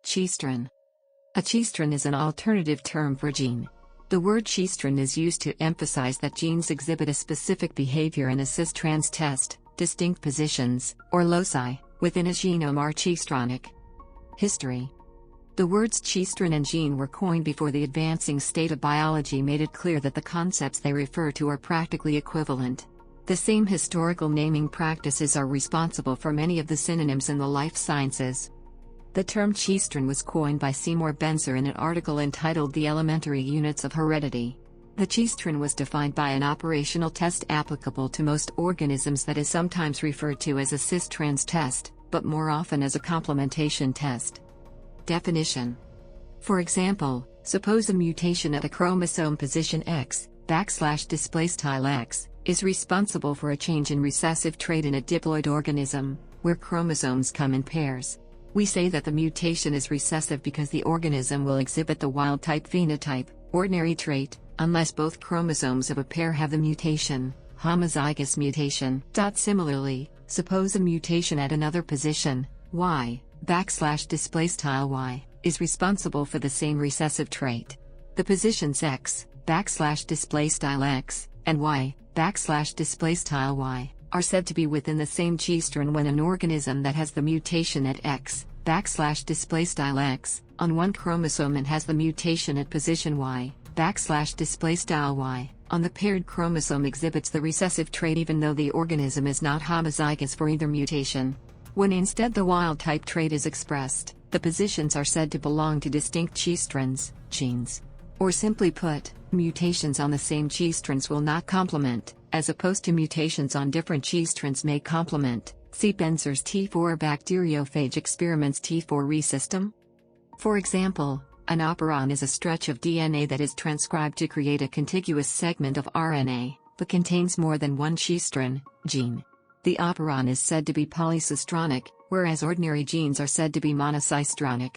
Cistron. A cistron is an alternative term for gene. The word cistron is used to emphasize that genes exhibit a specific behavior in a cis-trans test, distinct positions, or loci, within a genome are cistronic. History. The words cistron and gene were coined before the advancing state of biology made it clear that the concepts they refer to are practically equivalent. The same historical naming practices are responsible for many of the synonyms in the life sciences. The term cistron was coined by Seymour Benzer in an article entitled The Elementary Units of Heredity. The cistron was defined by an operational test applicable to most organisms that is sometimes referred to as a cis-trans test, but more often as a complementation test. Definition. For example, suppose a mutation at a chromosome position X, \X, is responsible for a change in recessive trait in a diploid organism, where chromosomes come in pairs. We say that the mutation is recessive because the organism will exhibit the wild-type phenotype, ordinary trait, unless both chromosomes of a pair have the mutation, homozygous mutation. Similarly, suppose a mutation at another position, Y, \Y, is responsible for the same recessive trait. The positions X, \X, and Y, \Y, are said to be within the same cistron when an organism that has the mutation at X, \X, on one chromosome and has the mutation at position Y, \Y, on the paired chromosome exhibits the recessive trait even though the organism is not homozygous for either mutation. When instead the wild-type trait is expressed, the positions are said to belong to distinct cistrons, genes. Or simply put, mutations on the same cistrons will not complement, as opposed to mutations on different cistrons may complement. See Benzer's T4 bacteriophage experiments T4 system. For example, an operon is a stretch of DNA that is transcribed to create a contiguous segment of RNA, but contains more than one cistron, gene. The operon is said to be polycistronic, whereas ordinary genes are said to be monocistronic.